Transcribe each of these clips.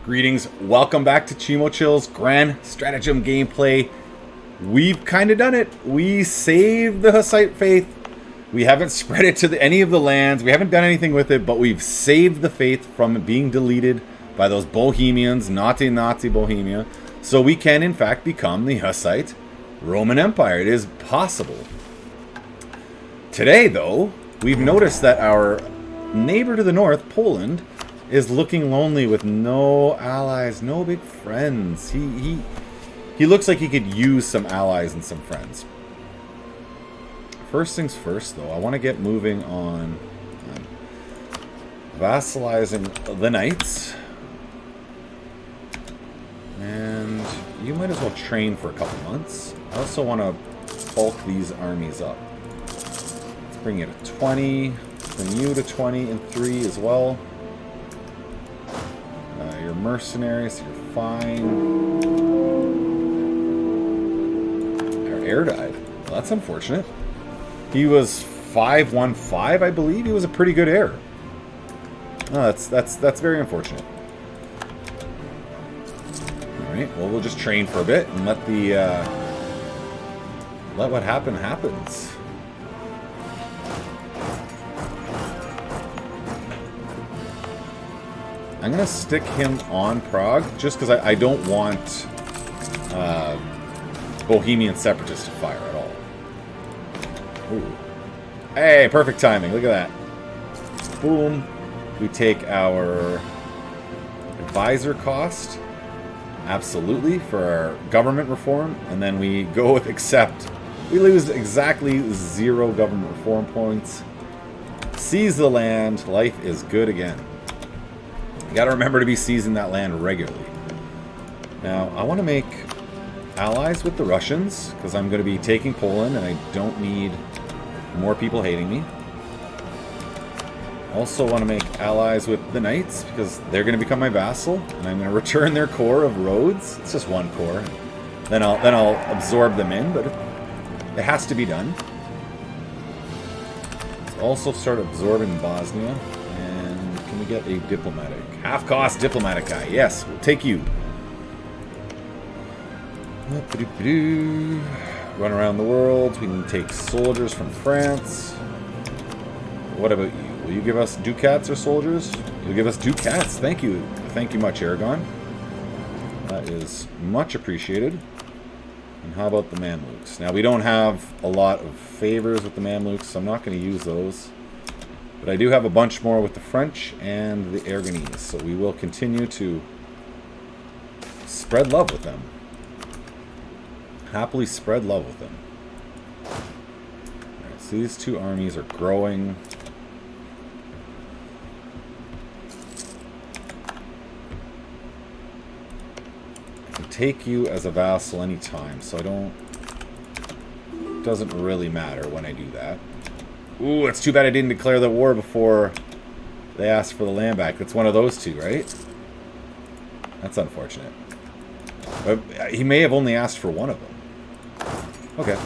Greetings, welcome back to Chimo Chill's Grand Stratagem gameplay. We've kind of done it. We saved the Hussite faith. We haven't spread it to any of the lands. We haven't done anything with it, but we've saved the faith from being deleted by those Bohemians, Nazi Bohemia. So we can, in fact, become the Hussite Roman Empire. It is possible. Today, though, we've noticed that our neighbor to the north, Poland, is looking lonely with no allies, no big friends. He looks like he could use some allies and some friends. First things first, though, I want to get moving on vassalizing the knights. And you might as well train for a couple months. I also want to bulk these armies up. Let's bring you to 20. Bring you to 20 and 3 as well. You're mercenaries, you're fine. Our heir died. Well, that's unfortunate. He was 515, I believe. He was a pretty good heir. Oh, that's very unfortunate. Alright, well, we'll just train for a bit and let what happens. I'm going to stick him on Prague just because I don't want Bohemian separatists to fire at all. Ooh. Hey, perfect timing. Look at that. Boom. We take our advisor cost. Absolutely. For our government reform. And then we go with accept. We lose exactly 0 government reform points. Seize the land. Life is good again. You gotta remember to be seizing that land regularly. Now, I want to make allies with the Russians, because I'm going to be taking Poland, and I don't need more people hating me. Also want to make allies with the Knights, because they're going to become my vassal, and I'm going to return their core of roads. It's just one core. Then I'll absorb them in, but it has to be done. Let's also start absorbing Bosnia, and can we get a diplomatic? Half-cost diplomatic guy. Yes, we'll take you. Run around the world. We can take soldiers from France. What about you? Will you give us ducats or soldiers? You'll give us ducats. Thank you. Thank you much, Aragon. That is much appreciated. And how about the Mamluks? Now, we don't have a lot of favors with the Mamluks, so I'm not going to use those. But I do have a bunch more with the French and the Aragonese, so we will continue to spread love with them. Happily spread love with them. Alright, so these two armies are growing. I can take you as a vassal anytime, so it doesn't really matter when I do that. Ooh, it's too bad I didn't declare the war before they asked for the land back. That's one of those two, right? That's unfortunate. He may have only asked for one of them. Okay.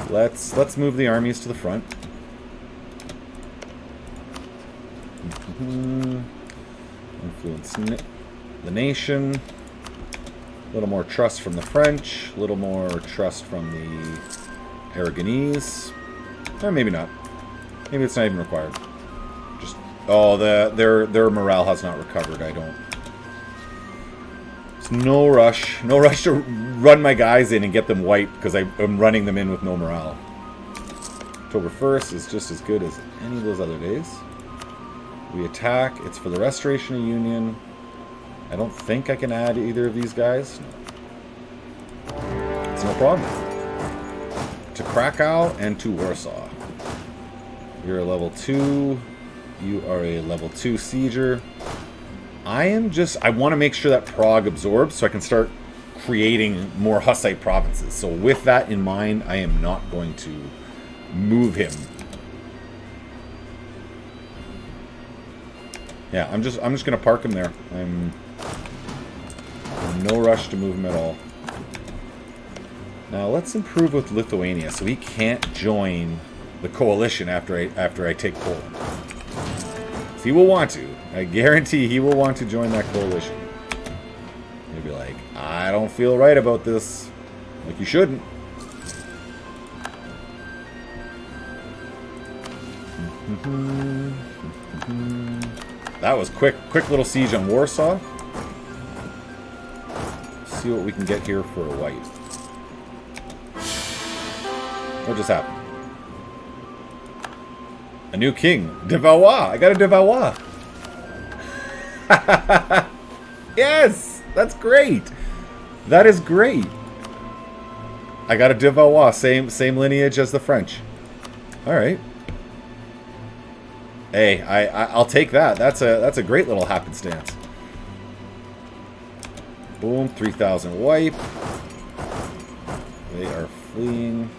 Let's move the armies to the front. Influence the nation. A little more trust from the French. A little more trust from the Aragonese. Or maybe not. Maybe it's not even required. Just their morale has not recovered. I don't. There's no rush. No rush to run my guys in and get them wiped because I'm running them in with no morale. October 1st is just as good as any of those other days. We attack. It's for the restoration of union. I don't think I can add either of these guys. No. It's no problem. To Krakow and to Warsaw. You're a level 2. You are a level 2 sieger. I want to make sure that Prague absorbs so I can start creating more Hussite provinces. So with that in mind, I am not going to move him. Yeah, I'm just going to park him there. I'm in no rush to move him at all. Now let's improve with Lithuania so he can't join the coalition after I take Poland. He will want to. I guarantee he will want to join that coalition. He'll be like, I don't feel right about this. Like, you shouldn't. That was quick little siege on Warsaw. See what we can get here for a white. What just happened? A new king. De Valois. I got a De Valois. Yes! That's great. That is great. I got a De Valois. Same lineage as the French. Alright. Hey, I'll take that. That's a great little happenstance. Boom, 3,000 wipe. They are fleeing.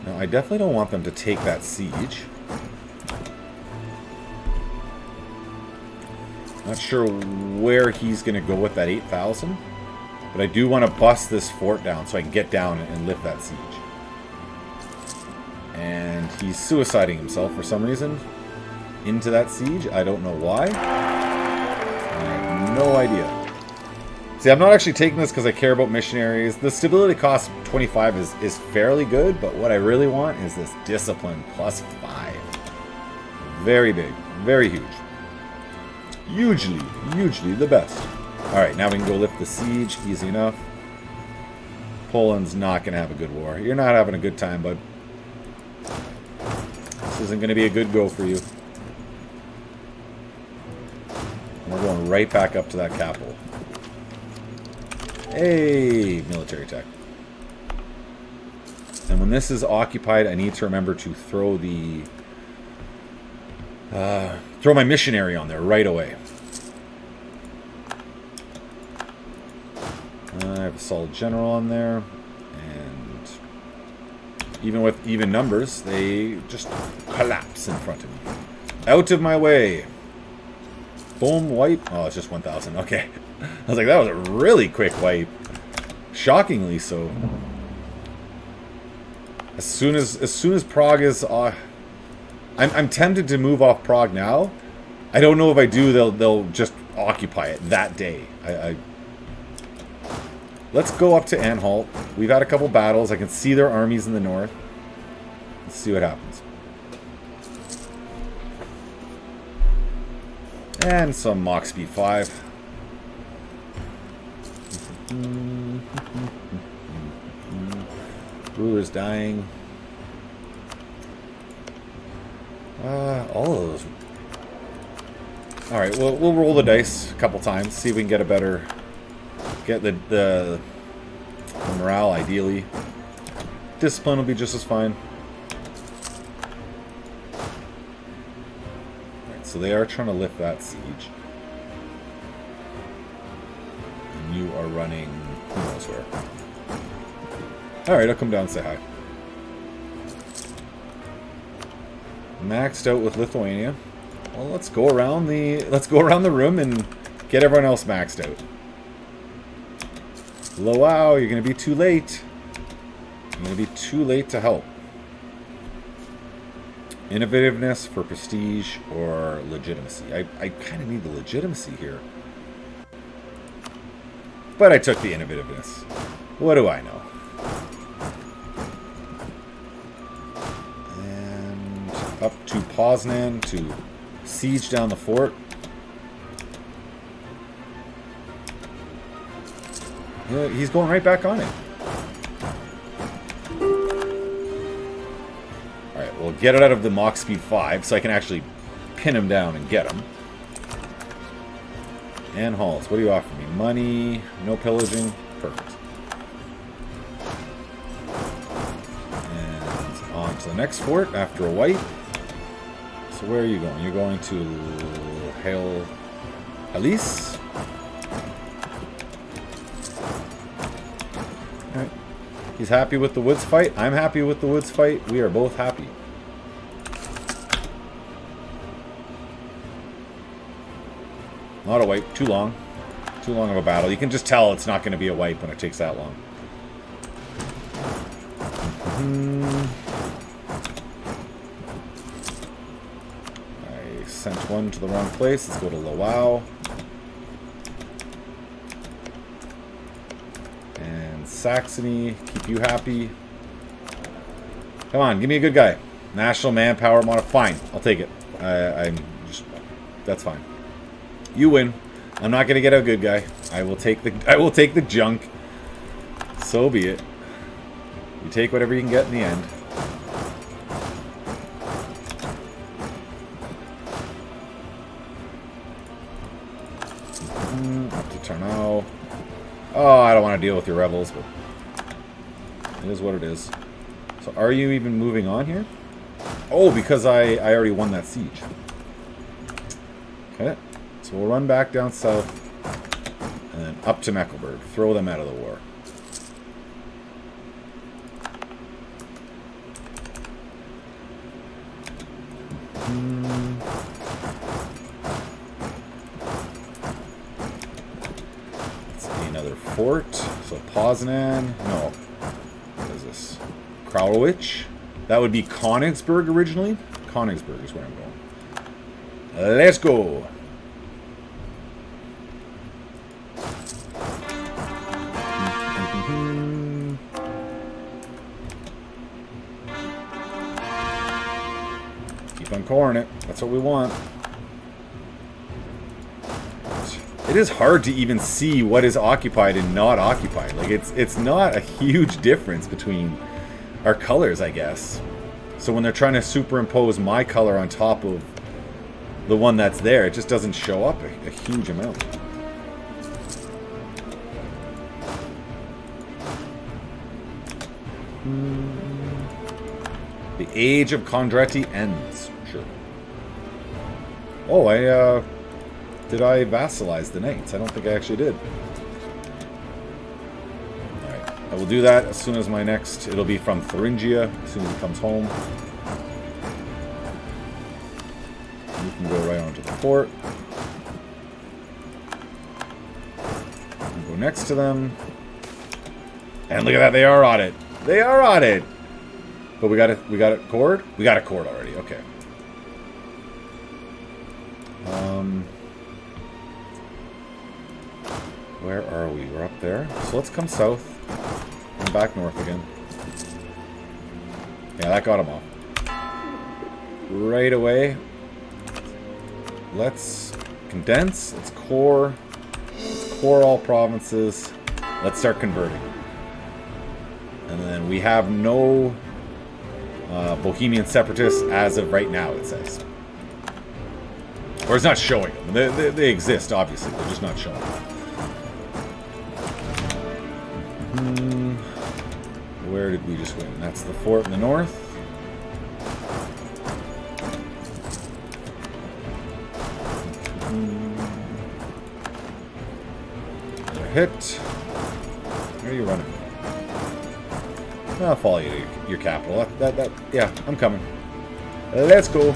No, I definitely don't want them to take that siege. Not sure where he's going to go with that 8,000. But I do want to bust this fort down so I can get down and lift that siege. And he's suiciding himself for some reason into that siege. I don't know why. I have no idea. See, I'm not actually taking this because I care about missionaries. The stability cost 25 is fairly good, but what I really want is this discipline plus 5. Very big. Very huge. Hugely the best. Alright, now we can go lift the siege. Easy enough. Poland's not going to have a good war. You're not having a good time, bud. This isn't going to be a good go for you. And we're going right back up to that capital. Hey, military tech. And when this is occupied, I need to remember to throw the... throw my missionary on there right away. I have a solid general on there. And even with even numbers, they just collapse in front of me. Out of my way. Boom, wipe. Oh, it's just 1,000. Okay. I was like, that was a really quick wipe. Shockingly so. As soon as Prague is... I'm tempted to move off Prague now. I don't know if I do, they'll just occupy it that day. Let's go up to Anhalt. We've had a couple battles. I can see their armies in the north. Let's see what happens. And some Mach Speed 5. Ruler's dying. All of those. Alright, we'll roll the dice a couple times. See if we can get a better... Get the morale, ideally. Discipline will be just as fine. Alright, so they are trying to lift that siege. And you are running who knows where. Alright, I'll come down and say hi. Maxed out with Lithuania. Well, let's go around the room and get everyone else maxed out. Wow, you're gonna be too late. You're gonna be too late to help. Innovativeness for prestige or legitimacy. I kind of need the legitimacy here. But I took the innovativeness. What do I know? And up to Poznan to siege down the fort. Yeah, he's going right back on it. Alright, we'll get it out of the Mach Speed 5 so I can actually pin him down and get him. And halls. What do you offer me? Money, no pillaging. Perfect. And on to the next fort after a wipe. So where are you going? You're going to Hail Alice. Alright. He's happy with the woods fight. I'm happy with the woods fight. We are both happy. Not a wipe. Too long. Too long of a battle. You can just tell it's not going to be a wipe when it takes that long. sent one to the wrong place. Let's go to Lowell. And Saxony, keep you happy. Come on, give me a good guy. National manpower mod. Fine, I'll take it. That's fine. You win. I'm not gonna get a good guy. I will take the junk. So be it. You take whatever you can get in the end. Up to Tarnau. Oh, I don't want to deal with your rebels, but it is what it is. So are you even moving on here? Oh, because I already won that siege. Okay. So we'll run back down south and then up to Mecklenburg. Throw them out of the war. Let's see another fort. So Poznan. No. What is this? Kralowich. That would be Königsberg originally. Königsberg is where I'm going. Let's go. Keep on coring it. That's what we want. It is hard to even see what is occupied and not occupied. Like it's not a huge difference between our colors, I guess. So when they're trying to superimpose my color on top of the one that's there, it just doesn't show up a huge amount. The age of Condretti ends. Sure. Oh, did I vassalize the knights? I don't think I actually did. Alright, I will do that as soon as my next... It'll be from Thuringia, as soon as he comes home. You can go right onto the fort. Go next to them. And look at that, they are on it. They are on it! But we got it cored? We got it cored already, okay. Where are we? We're up there. So let's come south. And back north again. Yeah, that got him off. Right away. Let's condense. Let's core. Let's core all provinces. Let's start converting. And then we have no Bohemian separatists as of right now, it says. Or it's not showing them. They exist, obviously. They're just not showing them. Where did we just win? That's the fort in the north. Another hit. Where are you running? I'll follow you to your capital. Yeah, I'm coming. Let's go.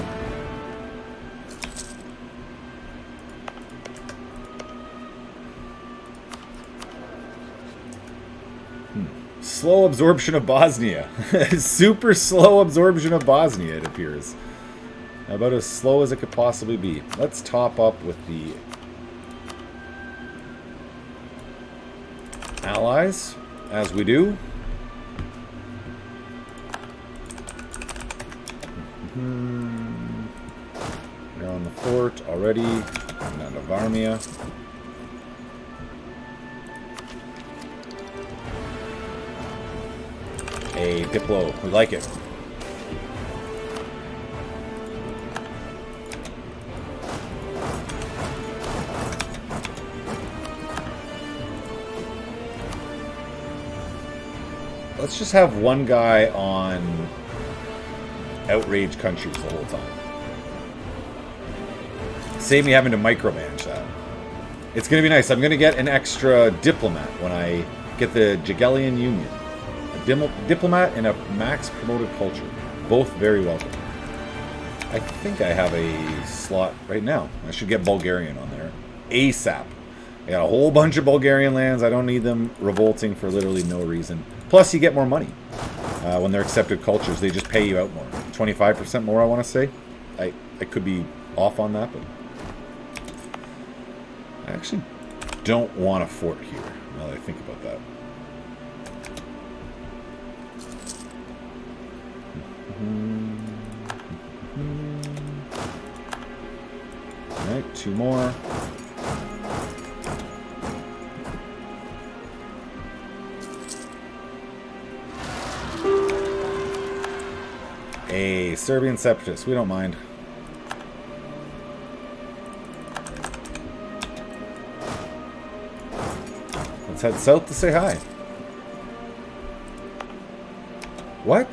Slow absorption of Bosnia. Super slow absorption of Bosnia, it appears. About as slow as it could possibly be. Let's top up with the allies, as we do. You're on the fort already. Coming down to Varmia. A Diplo. We like it. Let's just have one guy on outrage countries the whole time. Save me having to micromanage that. It's going to be nice. I'm going to get an extra diplomat when I get the Jagellian Union. Diplomat and a max promoted culture. Both very welcome. I think I have a slot right now. I should get Bulgarian on there. ASAP. I got a whole bunch of Bulgarian lands. I don't need them revolting for literally no reason. Plus, you get more money. When they're accepted cultures, they just pay you out more. 25% more, I want to say. I could be off on that, but I actually don't want a fort here, now that I think about that. Alright, 2 more. A Serbian separatist, we don't mind. Let's head south to say hi. What?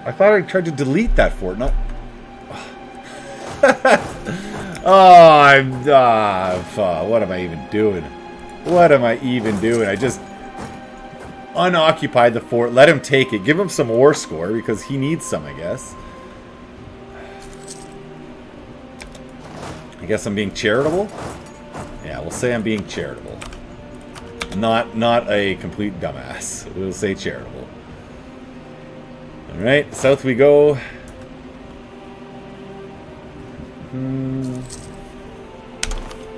I thought I tried to delete that fort, not... Oh, what am I even doing? What am I even doing? I just unoccupied the fort, let him take it, give him some war score, because he needs some, I guess. I guess I'm being charitable? Yeah, we'll say I'm being charitable. Not a complete dumbass. We'll say charitable. Alright, south we go.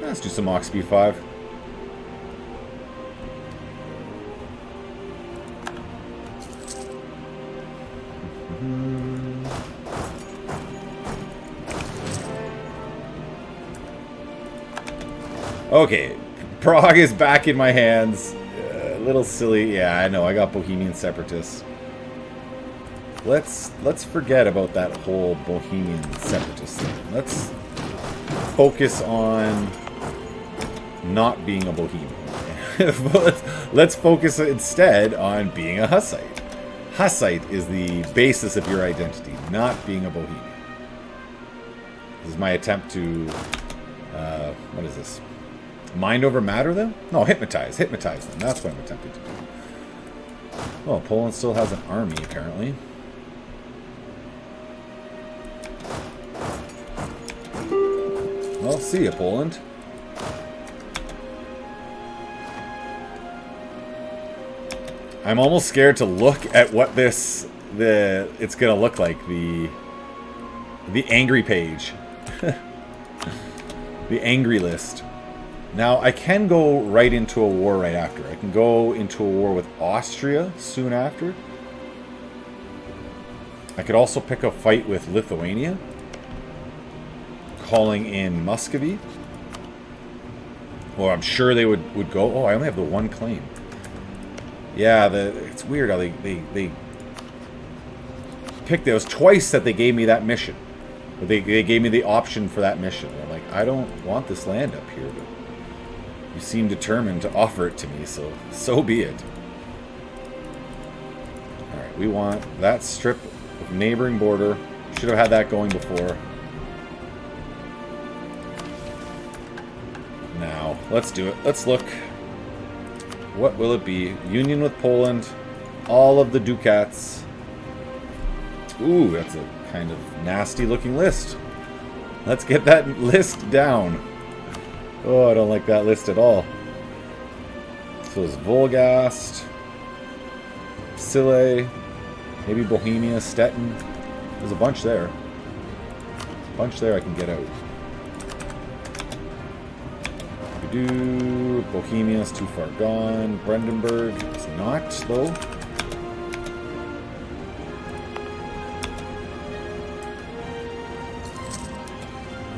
Let's do some Ox B5. Okay, Prague is back in my hands. A little silly. Yeah, I know. I got Bohemian separatists. Let's forget about that whole Bohemian separatist thing. Let's focus on not being a Bohemian. Let's focus instead on being a Hussite. Hussite is the basis of your identity, not being a Bohemian. This is my attempt to... what is this? Mind over matter them? No, hypnotize. Hypnotize them. That's what I'm attempting to do. Oh, Poland still has an army, apparently. Well, see ya, Poland. I'm almost scared to look at what it's gonna look like, the angry page. The angry list. Now, I can go right into a war right after. I can go into a war with Austria soon after. I could also pick a fight with Lithuania, calling in Muscovy. Well, I'm sure they would go. Oh, I only have the one claim. Yeah, it's weird how they picked it. It was twice that they gave me that mission. They gave me the option for that mission. I'm like, I don't want this land up here, but you seem determined to offer it to me, so be it. Alright, we want that strip of neighboring border. Should have had that going before. Now, let's do it. Let's look. What will it be? Union with Poland. All of the ducats. Ooh, that's a kind of nasty looking list. Let's get that list down. Oh, I don't like that list at all. So it's Volgast, Sille, maybe Bohemia, Stettin. There's a bunch there. A bunch there I can get out. We do. Bohemia's too far gone. Brandenburg is not, though.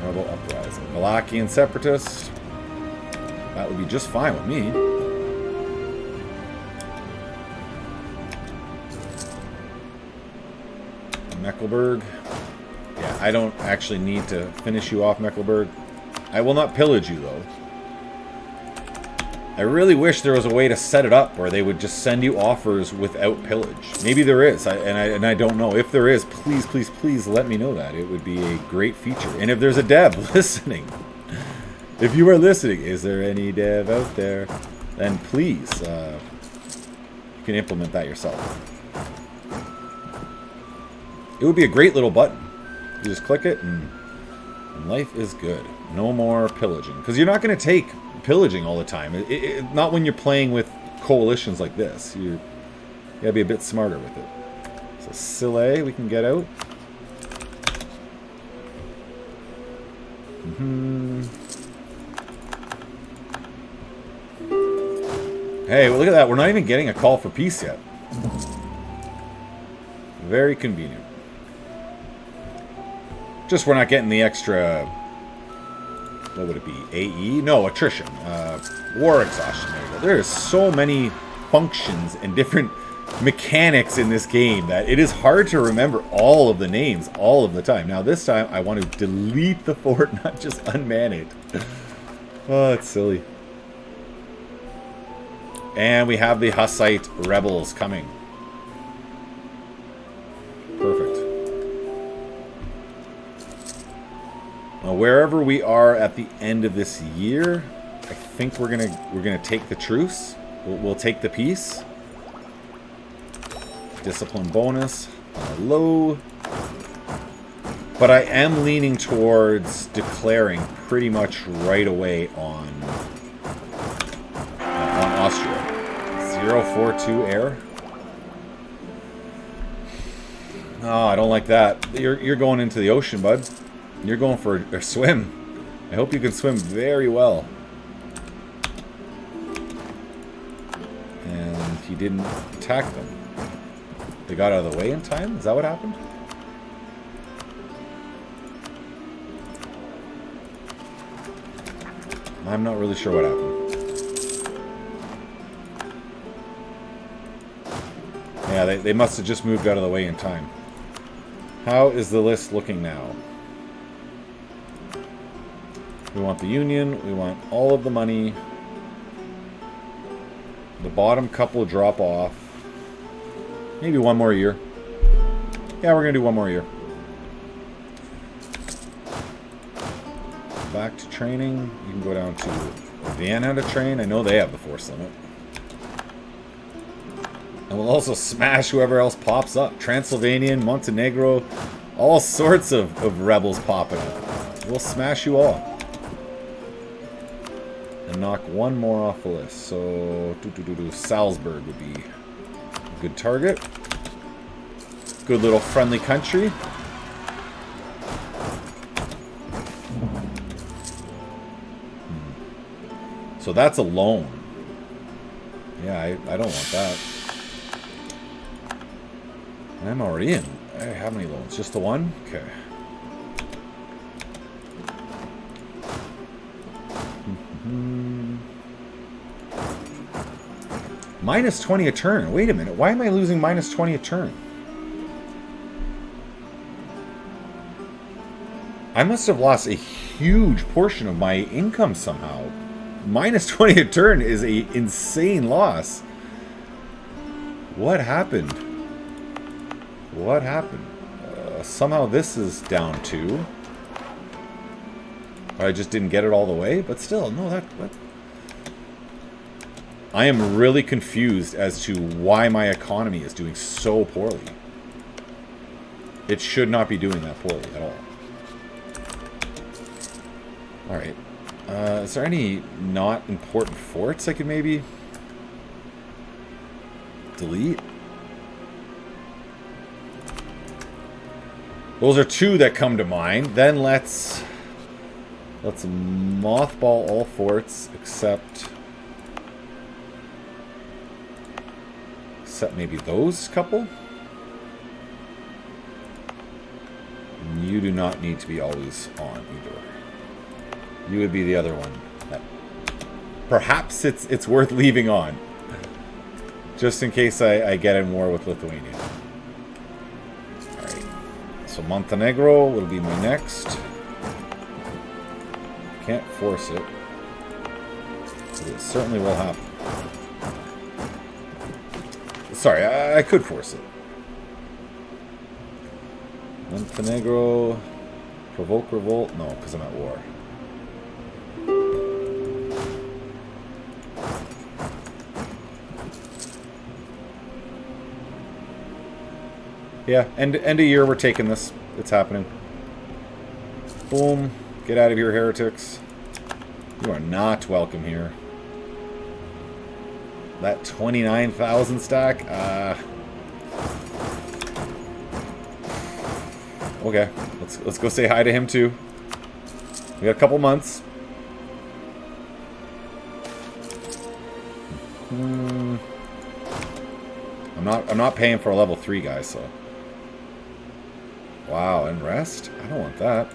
Rebel uprising. Malachian separatists. That would be just fine with me. Mecklenburg. Yeah, I don't actually need to finish you off, Mecklenburg. I will not pillage you, though. I really wish there was a way to set it up where they would just send you offers without pillage. Maybe there is, and I don't know. If there is, please, please, please let me know that. It would be a great feature. And if there's a dev listening, if you are listening, is there any dev out there? Then please, you can implement that yourself. It would be a great little button. You just click it and life is good. No more pillaging. Because you're not going to take pillaging all the time. Not when you're playing with coalitions like this. You gotta be a bit smarter with it. So Sille, we can get out. Hey, well, look at that. We're not even getting a call for peace yet. Very convenient. Just we're not getting the extra... What would it be? AE? No, attrition. War exhaustion. There you go. There are so many functions and different mechanics in this game that it is hard to remember all of the names all of the time. Now, this time, I want to delete the fort, not just unman it. Oh, it's silly. And we have the Hussite rebels coming. Perfect. Now, wherever we are at the end of this year, I think we're gonna take the truce. We'll take the peace. Discipline bonus, low. But I am leaning towards declaring pretty much right away on Austria. 042 air. Oh, I don't like that. You're going into the ocean, bud. You're going for a swim. I hope you can swim very well. And he didn't attack them. They got out of the way in time? Is that what happened? I'm not really sure what happened. Yeah, they must have just moved out of the way in time. How is the list looking now? We want the Union. We want all of the money. The bottom couple drop off. Maybe one more year. Yeah, we're going to do one more year. Back to training. You can go down to Vienna to train. I know they have the force limit. And we'll also smash whoever else pops up. Transylvanian, Montenegro, all sorts of rebels popping up. We'll smash you all. And knock one more off the list. So, Salzburg would be a good target. Good little friendly country. So that's a loan. Yeah, I don't want that. I'm already in. How many loans? Just the one? Okay. Minus 20 a turn. Wait a minute. Why am I losing minus 20 a turn? I must have lost a huge portion of my income somehow. Minus 20 a turn is an insane loss. What happened? What happened? Somehow this is down 2. I just didn't get it all the way, but still, no, what? I am really confused as to why my economy is doing so poorly. It should not be doing that poorly at all. Alright. Is there any not important forts I could maybe delete? Those are 2 that come to mind. Then let's mothball all forts except maybe those couple. You do not need to be always on either. You would be the other one. Perhaps it's worth leaving on. Just in case I get in war with Lithuania. Alright. So Montenegro will be my next. Can't force it. But it certainly will happen. Sorry, I could force it. Montenegro. Provoke revolt? No, because I'm at war. Yeah, end of year we're taking this. It's happening. Boom. Get out of here, heretics. You are not welcome here. That 29,000 stack? Okay. Let's go say hi to him too. We got a couple months. I'm not paying for a level 3 guy, so. Wow, and rest? I don't want that.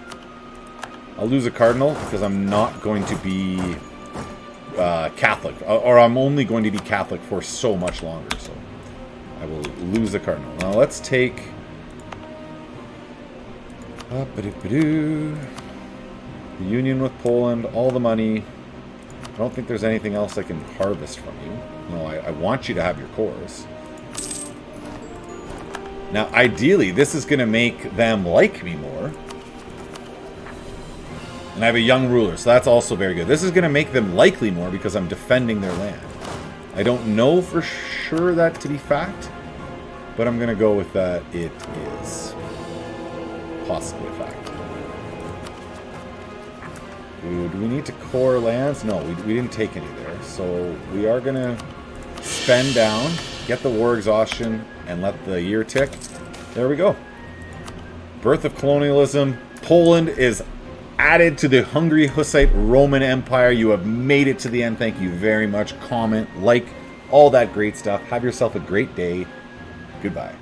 I'll lose a cardinal because I'm not going to be Catholic, or I'm only going to be Catholic for so much longer. So I will lose the cardinal. Now let's take the union with Poland, all the money. I don't think there's anything else I can harvest from you. No, I want you to have your cores. Now, ideally, this is going to make them like me more. And I have a young ruler, so that's also very good. This is going to make them like me more because I'm defending their land. I don't know for sure that to be fact, but I'm going to go with that it is possibly a fact. Ooh, do we need to core lands? No, we didn't take any there. So we are going to spend down, get the war exhaustion, and let the year tick. There we go. Birth of colonialism. Poland is added to the Hungary Hussite Roman Empire. You have made it to the end. Thank you very much. Comment, like, all that great stuff. Have yourself a great day. Goodbye.